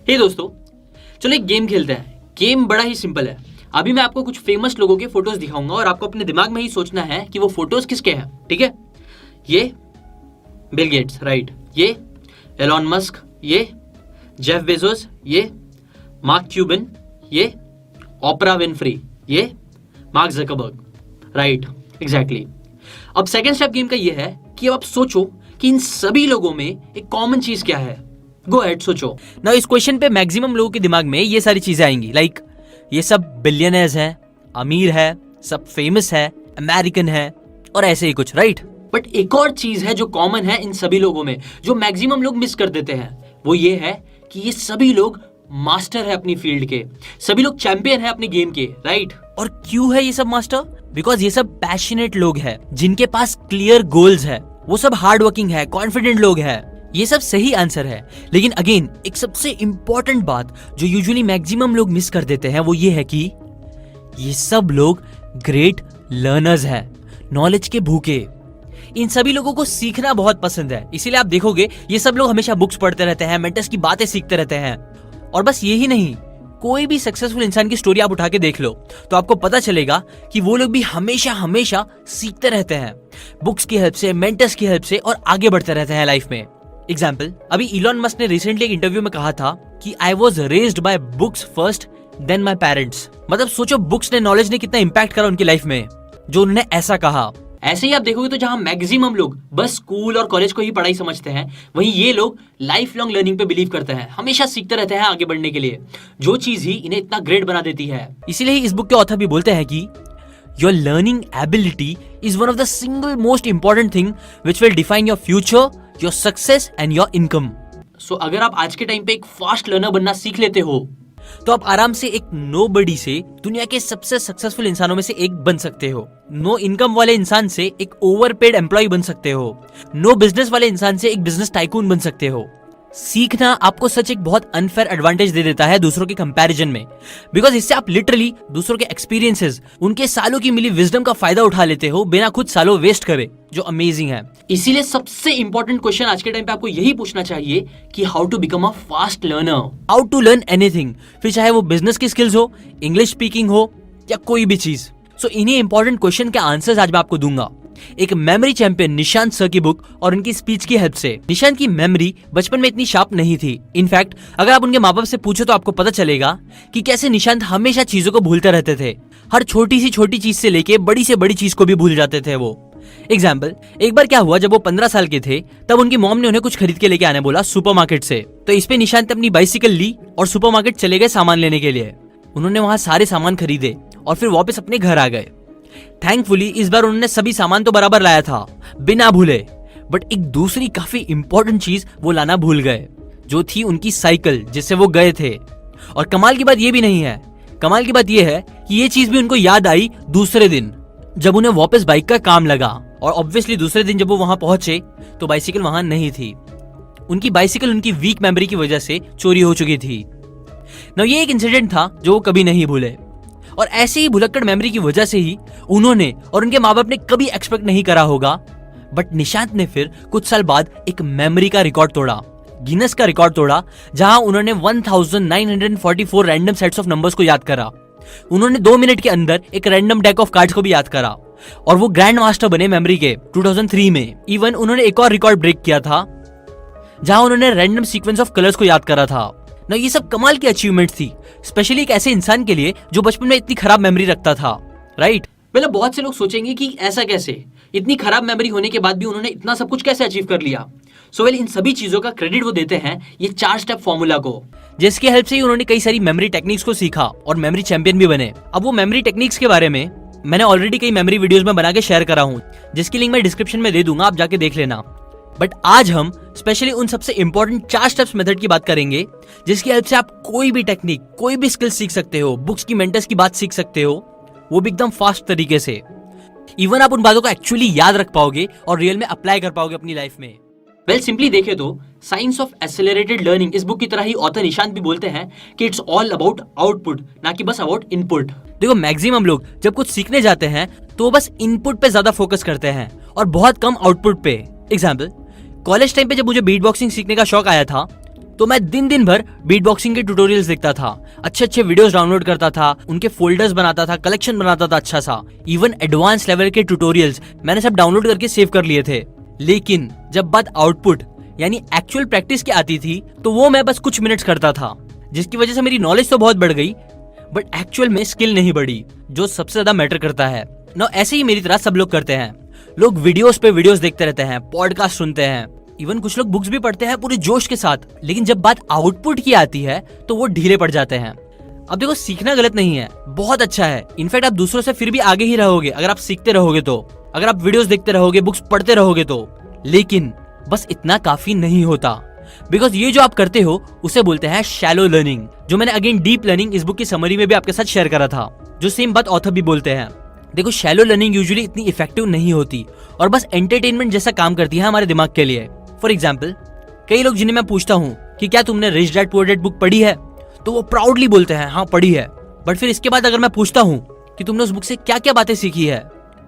हे दोस्तों, चलो एक गेम खेलते हैं। गेम बड़ा ही सिंपल है। अभी मैं आपको कुछ फेमस लोगों के फोटोज दिखाऊंगा और आपको अपने दिमाग में ही सोचना है कि वो फोटोज किसके हैं। ठीक है? ये बिल गेट्स, राइट, ये एलॉन मस्क, ये जेफ बेजोस, ये मार्क क्यूबिन, ये ओपरा विनफ्री, ये मार्क जकरबर्ग, राइट, एग्जैक्टली। अब सेकेंड स्टेप गेम का ये है कि अब आप सोचो कि इन सभी लोगों में एक कॉमन चीज क्या है। गो अहेड, सोचो ना। इस क्वेश्चन पे मैक्सिमम लोगों के दिमाग में ये सारी चीजें आएंगी, लाइक ये सब बिलियनर्स हैं, अमीर है, सब फेमस है, अमेरिकन है और ऐसे ही कुछ, राइट। बट एक और चीज है जो कॉमन है इन सभी लोगों में, जो मैक्सिमम लोग मिस कर देते हैं। वो ये है कि ये सभी लोग मास्टर है अपनी फील्ड के, सभी लोग चैंपियन है अपने गेम के, राइट। और क्यों है ये सब मास्टर? बिकॉज ये सब पैशनेट लोग हैं, जिनके पास क्लियर गोल्स है, वो सब हार्ड वर्किंग है, कॉन्फिडेंट लोग हैं। ये सब सही आंसर है। लेकिन अगेन एक सबसे इंपॉर्टेंट बात जो यूजुअली मैक्सिमम लोग मिस कर देते हैं वो ये है कि ये सब लोग ग्रेट लर्नर्स हैं, नॉलेज के भूखे। इन सभी लोगों को सीखना बहुत पसंद है, इसीलिए आप देखोगे ये सब लोग हमेशा बुक्स पढ़ते रहते हैं, मेंटर्स की बातें सीखते रहते हैं। और बस यही नहीं, कोई भी सक्सेसफुल इंसान की स्टोरी आप उठा के देख लो तो आपको पता चलेगा कि वो लोग भी हमेशा हमेशा सीखते रहते हैं, बुक्स की हेल्प से, मेंटर्स की हेल्प से, और आगे बढ़ते रहते हैं लाइफ में। एग्जाम्पल, अभी इलॉन मस्क ने रिसेंटली एक इंटरव्यू में कहा था कि I was raised by books first then my parents. मतलब सोचो बुक्स ने, नॉलेज ने कितना इंपैक्ट करा उनकी लाइफ में, जो उन्होंने ऐसा कहा। ऐसे ही आप देखोगे तो जहां मैक्सिमम लोग बस स्कूल और कॉलेज को ही पढ़ाई समझते हैं, वहीं ये लोग लाइफ लॉन्ग लर्निंग पे बिलीव करते हैं, हमेशा सीखते रहते हैं आगे बढ़ने के लिए, जो चीज ही इन्हें इतना ग्रेट बना देती है। इसीलिए ही इस बुक के ऑथर भी बोलते हैं कि your learning ability is one of the single most important thing which will define your future, your success and your income. So अगर आप आज के टाइम पे एक फास्ट लर्नर बनना सीख लेते हो तो आप आराम से एक नोबडी से दुनिया के सबसे सक्सेसफुल इंसानों में से एक बन सकते हो। नो इनकम वाले इंसान से एक ओवरपेड एम्प्लॉय बन सकते हो। नो बिजनेस वाले इंसान से एक बिजनेस टाइकून बन सकते हो। सीखना आपको सच एक बहुत अनफेयर एडवांटेज दे देता है दूसरों के कंपैरिजन में, बिकॉज इससे आप लिटरली दूसरों के एक्सपीरियंसेस, उनके सालों की मिली विजडम का फायदा उठा लेते हो बिना खुद सालों वेस्ट करे, जो अमेजिंग है। इसीलिए सबसे इंपॉर्टेंट क्वेश्चन आज के टाइम पे आपको यही पूछना चाहिए कि how to become a fast learner, how to learn anything, फिर चाहे वो बिजनेस की स्किल्स हो, इंग्लिश स्पीकिंग हो या कोई भी चीज। सो इन्हीं इंपॉर्टेंट क्वेश्चन के आंसर्स आज मैं आपको दूंगा एक मेमोरी चैंपियन निशांत सर की बुक और उनकी स्पीच की हेल्प से। निशांत की मेमोरी बचपन में इतनी शार्प नहीं थी। इनफैक्ट अगर आप उनके माँ बाप से पूछो तो आपको पता चलेगा कि कैसे निशांत हमेशा चीजों को भूलते रहते थे। हर छोटी सी छोटी चीज से लेके बड़ी से बड़ी चीज को भी भूल जाते थे वो। एग्जाम्पल, एक बार क्या हुआ, जब वो 15 साल के थे तब उनकी मॉम ने उन्हें कुछ खरीद के लेके आने बोला सुपरमार्केट से। तो इस पे निशांत ने अपनी बाइसिकल ली और सुपरमार्केट चले गए सामान लेने के लिए। उन्होंने वहां सारे सामान खरीदे और फिर वापस अपने घर आ गए। थैंकफुली इस बार उन्होंने सभी सामान तो बराबर लाया था, बिना भूले, बट एक दूसरी काफी इंपॉर्टेंट चीज वो लाना भूल गए, जो थी उनकी साइकिल जिससे वो गए थे। और कमाल की बात ये भी नहीं है, कमाल की बात ये है कि ये चीज भी उनको याद आई दूसरे दिन जब उन्हें वापस बाइक का काम लगा। और ऑब्वियसली दूसरे दिन जब वो वहां पहुंचे तो बाइसिकल वहां नहीं थी। उनकी बाइसिकल उनकी वीक मेमोरी की वजह से चोरी हो चुकी थी। ना ये एक इंसिडेंट था जो वो कभी नहीं भूले, और ऐसे ही भुलक्कड़ मेमोरी की वजह से ही उन्होंने और उनके माँ बाप ने कभी एक्सपेक्ट नहीं करा होगा। बट निशांत ने फिर कुछ साल बाद एक मेमोरी का रिकॉर्ड तोड़ा, गिनेस का रिकॉर्ड तोड़ा, जहां उन्होंने 1944 रैंडम सेट्स ऑफ नंबर्स को याद करा। उन्होंने 2 मिनट के अंदर एक रैंडम डेक ऑफ कार्ड्स को भी याद करा और वो ग्रैंड मास्टर बने मेमोरी के 2003 में। इवन उन्होंने एक और रिकॉर्ड ब्रेक किया था जहां उन्होंने रैंडम सीक्वेंस ऑफ कलर्स को याद करा था। ना ये सब कमाल की अचीवमेंट थी, स्पेशली एक ऐसे इंसान के लिए जो बचपन में इतनी खराब मेमोरी रखता था, राइट। मतलब बहुत से लोग सोचेंगे कि ऐसा कैसे, इतनी खराब मेमोरी होने के बाद भी उन्होंने इतना सब कुछ कैसे अचीव कर लिया। सो इन सभी चीजों का क्रेडिट वो देते हैं ये 4 स्टेप फॉर्मूला को, जिसकी हेल्प से ही उन्होंने कई सारी मेमोरी टेक्निक्स को सीखा और मेमोरी चैंपियन भी बने। अब वो मेमोरी टेक्निक्स के बारे में मैंने ऑलरेडी कई मेमोरी वीडियोस में बना के शेयर करा हूँ, जिसकी लिंक मैं डिस्क्रिप्शन में दे दूंगा, आप जाके देख लेना। बट आज हम स्पेशली उन सबसे इंपॉर्टेंट 4 स्टेप्स मेथड की बात करेंगे, जिसकी हेल्प से आप कोई भी टेक्निक, कोई भी स्किल सीख सकते हो, बुक्स की, मेंटर्स की बात सीख सकते हो, वो भी एकदम फास्ट तरीके से। इवन आप उन बातों को एक्चुअली याद रख पाओगे और रियल में अप्लाई कर पाओगे अपनी लाइफ में। वेल सिंपली देखे तो साइंस ऑफ एक्सेलरेटेड लर्निंग इस बुक की तरह ही ऑथर निशांत भी बोलते हैं कि इट्स ऑल अबाउट आउटपुट, ना कि बस अबाउट इनपुट। देखो मैक्सिमम लोग जब कुछ सीखने जाते हैं तो वो बस इनपुट पे ज्यादा फोकस करते हैं और बहुत कम आउटपुट पे। एग्जाम्पल, कॉलेज टाइम पे जब मुझे बीट बॉक्सिंग सीखने का शौक आया था तो मैं दिन दिन भर बीट बॉक्सिंग के ट्यूटोरियल्स देखता था, अच्छे अच्छे वीडियोस डाउनलोड करता था, उनके फोल्डर्स बनाता था, कलेक्शन बनाता था अच्छा सा। इवन एडवांस लेवल के ट्यूटोरियल्स मैंने सब डाउनलोड करके सेव कर लिए थे। लेकिन जब बात आउटपुट यानी एक्चुअल प्रैक्टिस की आती थी तो वो मैं बस कुछ मिनट्स करता था, जिसकी वजह से मेरी नॉलेज तो बहुत बढ़ गई बट एक्चुअल में स्किल नहीं बढ़ी, जो सबसे ज्यादा मैटर करता है ना। ऐसे ही मेरी तरह सब लोग करते हैं। लोग वीडियोस पे वीडियोस देखते रहते हैं, पॉडकास्ट सुनते हैं, इवन कुछ लोग बुक्स भी पढ़ते हैं पूरे जोश के साथ। लेकिन जब बात आउटपुट की आती है तो वो ढीले पड़ जाते हैं। अब देखो, सीखना गलत नहीं है, बहुत अच्छा है। इनफैक्ट आप दूसरों से फिर भी आगे ही रहोगे अगर आप सीखते रहोगे तो, अगर आप वीडियोस देखते रहोगे, बुक्स पढ़ते रहोगे तो। लेकिन बस इतना काफी नहीं होता, बिकॉज ये जो आप करते हो उसे बोलते हैं शैलो लर्निंग, जो मैंने अगेन डीप लर्निंग इस बुक की समरी में भी आपके साथ शेयर करा था, जो सेम बात ऑथर भी बोलते हैं। देखो, शैलो लर्निंग यूजुअली इतनी इफेक्टिव नहीं होती और बस एंटरटेनमेंट जैसा काम करती है हमारे दिमाग के लिए। फॉर एग्जाम्पल, कई लोग जिन्हें मैं पूछता हूँ कि क्या तुमने rich dad poor dad book पढ़ी है, तो वो प्राउडली बोलते हैं हाँ पढ़ी है। बट फिर इसके बाद अगर मैं पूछता हूँ कि तुमने उस बुक से क्या क्या बातें सीखी है,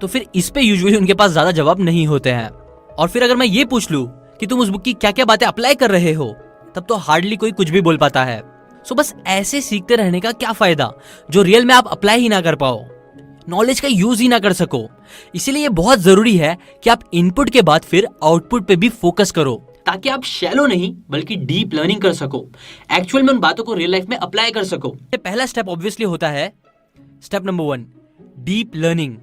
तो फिर इस पे यूजुअली उनके पास ज्यादा जवाब नहीं होते हैं। और फिर अगर मैं ये पूछ लूं कि तुम उस बुक की क्या क्या बातें अप्लाई कर रहे हो, तब तो हार्डली कोई कुछ भी बोल पाता है। सो बस ऐसे सीखते रहने का क्या फायदा जो रियल में आप अप्लाई ही ना कर पाओ, नॉलेज का यूज ही ना कर सको। इसीलिए ये बहुत जरूरी है कि आप इनपुट के बाद फिर आउटपुट पे भी फोकस करो, ताकि आप शैलो नहीं बल्कि डीप लर्निंग कर सको, एक्चुअल में उन बातों को रियल लाइफ में अप्लाई कर सको। पहला स्टेप ऑब्वियसली होता है स्टेप नंबर 1, डीप लर्निंग।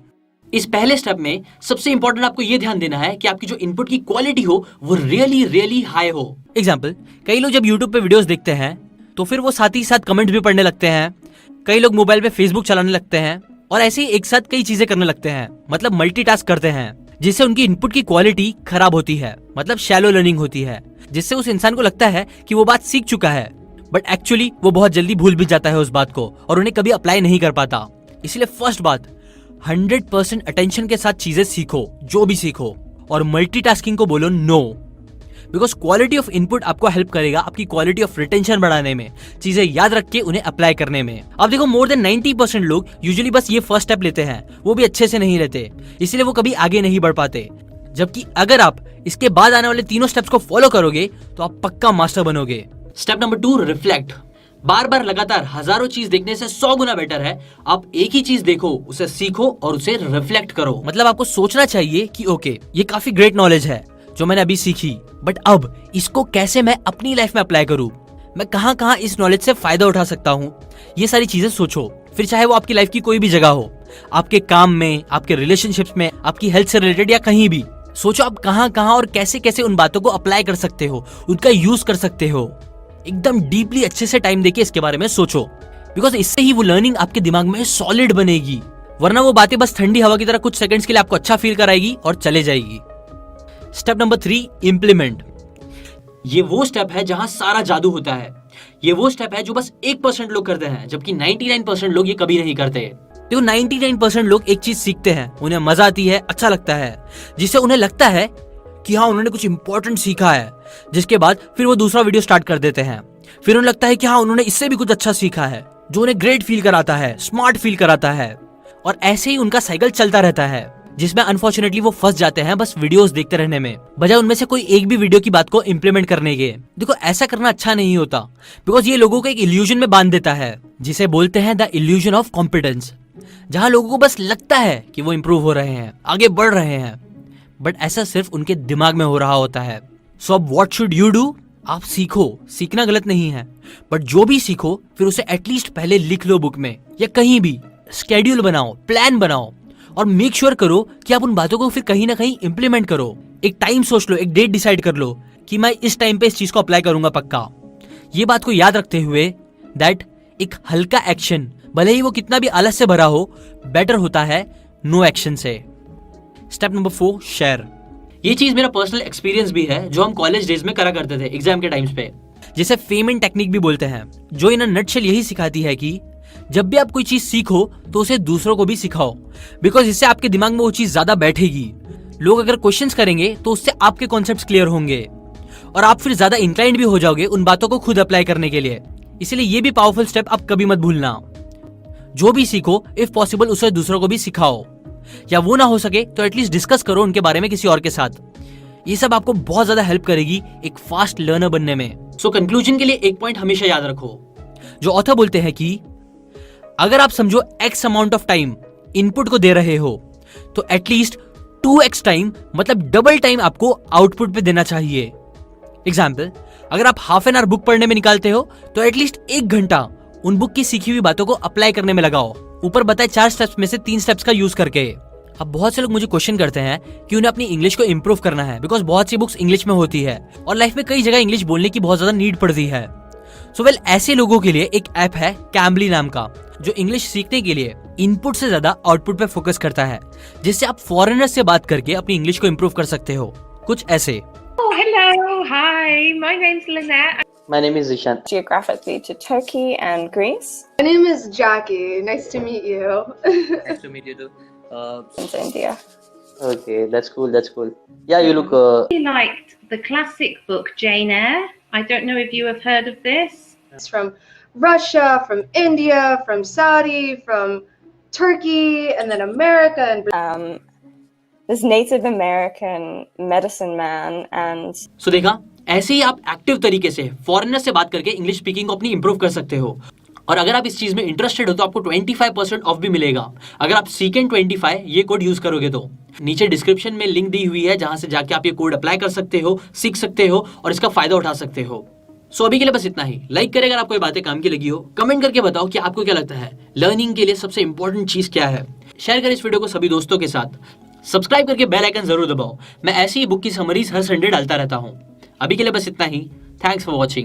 इस पहले स्टेप में सबसे इंपॉर्टेंट आपको यह ध्यान देना है कि आपकी जो इनपुट की क्वालिटी हो वो रियली हाई हो। एग्जाम्पल, कई लोग जब यूट्यूब पे वीडियोस देखते हैं तो फिर वो साथ ही साथ कमेंट्स भी पढ़ने लगते हैं। कई लोग मोबाइल पे फेसबुक चलाने लगते हैं और ऐसे ही एक साथ कई चीजें करने लगते हैं, मतलब मल्टीटास्क करते हैं, जिससे उनकी इनपुट की क्वालिटी खराब होती है, मतलब शैलो लर्निंग होती है, जिससे उस इंसान को लगता है कि वो बात सीख चुका है बट एक्चुअली वो बहुत जल्दी भूल भी जाता है उस बात को और उन्हें कभी अप्लाई नहीं कर पाता। इसलिए फर्स्ट बात, 100% अटेंशन के साथ चीजें सीखो, जो भी सीखो, और मल्टीटास्किंग को बोलो no, because quality of input आपको हेल्प करेगा आपकी क्वालिटी ऑफ रिटेंशन बढ़ाने में, चीजें याद रख के उन्हें अप्लाई करने में। अब देखो, मोर देन 90% लोग यूजुअली बस ये फर्स्ट स्टेप लेते हैं, वो भी अच्छे से नहीं लेते, इसलिए वो कभी आगे नहीं बढ़ पाते। जबकि अगर आप इसके बाद आने वाले तीनों स्टेप्स को फॉलो करोगे तो आप पक्का मास्टर बनोगे। Step number 2, reflect. बार बार लगातार हजारों चीज देखने से 100 गुना बेटर है आप एक ही चीज देखो, उसे सीखो और उसे रिफ्लेक्ट करो। मतलब आपको सोचना चाहिए कि ओके, ये काफी ग्रेट नॉलेज है जो मैंने अभी सीखी, बट अब इसको कैसे मैं अपनी लाइफ में अप्लाई करूं, मैं कहां कहां इस नॉलेज से फायदा उठा सकता हूं, ये सारी चीजें सोचो। फिर चाहे वो आपकी लाइफ की कोई भी जगह हो, आपके काम में, आपके रिलेशनशिप्स में, आपकी हेल्थ से रिलेटेड या कहीं भी, सोचो आप कहां कहां और कैसे कैसे उन बातों को अप्लाई कर सकते हो, उनका यूज कर सकते हो। एकदम डीपली अच्छे से टाइम देके इसके बारे में सोचो, बिकॉज इससे ही वो लर्निंग आपके दिमाग में सॉलिड बनेगी, वरना वो बातें बस ठंडी हवा की तरह कुछ सेकंड्स के लिए आपको अच्छा फील कराएगी और चले जाएगी। Step number 3, implement. ये वो स्टेप है जहां सारा जादू होता है। ये वो स्टेप है जो बस 1% लोग करते हैं, जबकि 99% लोग ये कभी नहीं करते। देखो, 99% लोग एक चीज सीखते हैं, उन्हें मजा आती है, अच्छा लगता है, जिससे उन्हें लगता है कि हाँ उन्होंने कुछ इंपॉर्टेंट सीखा है, जिसके बाद फिर वो दूसरा वीडियो स्टार्ट कर देते हैं। फिर उन्हें लगता है कि हाँ उन्होंने इससे भी कुछ अच्छा सीखा है, जो उन्हें ग्रेट फील कराता है, स्मार्ट फील कराता है, और ऐसे ही उनका साइकिल चलता रहता है, जिसमें अनफॉर्चुनेटली वो फंस जाते हैं बस वीडियोस देखते रहने में, बजाय उनमें से कोई एक भी वीडियो की बात को इम्प्लीमेंट करने के। देखो, ऐसा करना अच्छा नहीं होता, बिकॉज ये लोगों को एक इल्यूजन में बांध देता है, जिसे बोलते हैं द इल्यूजन ऑफ कॉम्पिटेंस, जहां लोगों को बस लगता है कि वो इंप्रूव हो रहे हैं, आगे बढ़ रहे हैं, बट ऐसा सिर्फ उनके दिमाग में हो रहा होता है। सो अब व्हाट शुड यू डू? आप सीखो, सीखना गलत नहीं है, बट जो भी सीखो फिर उसे एटलीस्ट पहले लिख लो बुक में या कहीं भी, स्केड्यूल बनाओ, प्लान बनाओ, और मेक श्योर करो कि आप उन बातों को फिर कहीं ना कहीं इंप्लीमेंट करो। एक टाइम सोच लो, एक डेट डिसाइड कर लो कि मैं इस टाइम पे इस चीज को अप्लाई करूंगा पक्का। ये बात को याद रखते हुए दैट एक हल्का एक्शन, भले ही वो कितना भी आलस से भरा हो, बेटर होता है नो एक्शन से। Step number 4, share. ये चीज मेरा पर्सनल एक्सपीरियंस भी है, जो हम कॉलेज डेज में करा करते थे एग्जाम के टाइम्स पे, जिसे फेमन टेक्निक भी बोलते हैं, जो इन नटशेल यही सिखाती है कि जब भी आप कोई चीज सीखो तो उसे दूसरों को भी सिखाओ, बिकॉज इससे आपके दिमाग में वो चीज ज्यादा बैठेगी। लोग अगर क्वेश्चंस करेंगे तो उससे आपके कॉन्सेप्ट्स क्लियर होंगे और आप फिर ज्यादा इंक्लाइंड भी हो जाओगे उन बातों को खुद अप्लाई करने के लिए। इसलिए ये भी पावरफुल स्टेप आप कभी मत भूलना। जो भी सीखो इफ पॉसिबल उसे दूसरों को भी सिखाओ, या वो ना हो सके तो एटलीस्ट डिस्कस करो उनके बारे में किसी और के साथ। ये सब आपको बहुत ज्यादा हेल्प करेगी एक फास्ट लर्नर बनने में। सो कंक्लूजन के लिए एक पॉइंट हमेशा याद रखो, जो ऑथर बोलते हैं कि अगर आप समझो x amount of time input को दे रहे हो तो एटलीस्ट 2x टाइम मतलब डबल टाइम आपको आउटपुट पे देना चाहिए। एग्जाम्पल, अगर आप हाफ एन आवर बुक पढ़ने में निकालते हो तो एटलीस्ट 1 घंटा उन बुक की सीखी हुई बातों को अप्लाई करने में लगाओ, ऊपर बताए 4 स्टेप्स में से 3 स्टेप्स का यूज करके। अब बहुत से लोग मुझे क्वेश्चन करते हैं कि उन्हें अपनी इंग्लिश को इंप्रूव करना है, बिकॉज बहुत सी बुक्स इंग्लिश में होती है और लाइफ में कई जगह इंग्लिश बोलने की बहुत ज्यादा नीड पड़ती है। सो वेल, ऐसे लोगों के लिए एक ऐप है कैम्बली नाम का, जो इंग्लिश सीखने के लिए इनपुट से ज्यादा आउटपुट पे फोकस करता है, जिससे आप फॉरेनर से बात करके अपनी इंग्लिश को इंप्रूव कर सकते हो। कुछ ऐसे। Oh, hello, hi, my name's Lynette. My name is Zishan. Geographically to Turkey and Greece My name is Jackie. Nice to meet you. Nice to meet you too. and to India. Okay, that's cool. That's cool. Yeah, you look. I liked the classic book Jane Eyre. I don't know if you have heard of this. It's from Russia, from India, from Saudi, from Turkey, and then America and This Native American medicine man and सो देखा, ऐसे ही आप active तरीके से foreigner से बात करके English speaking को अपनी इंप्रूव कर सकते हो। और अगर आप इस चीज में इंटरेस्टेड हो तो आपको 25% ऑफ भी मिलेगा अगर आप सीकेंड 25 ये कोड यूज करोगे तो। नीचे डिस्क्रिप्शन में लिंक दी हुई है जहां से जाके आप ये कोड अप्लाई कर सकते हो, सीख सकते हो और इसका फायदा उठा सकते हो। सो अभी के लिए बस इतना ही। लाइक करें अगर आपको ये बातें काम की लगी हो, कमेंट करके बताओ कि आपको क्या लगता है लर्निंग के लिए सबसे इंपॉर्टेंट चीज क्या है। शेयर करें इस वीडियो को सभी दोस्तों के साथ, सब्सक्राइब करके बेल आइकन जरूर दबाओ। मैं ऐसी ही बुक की समरीज हर संडे डालता रहता हूँ। अभी के लिए बस इतना ही। Thanks for watching.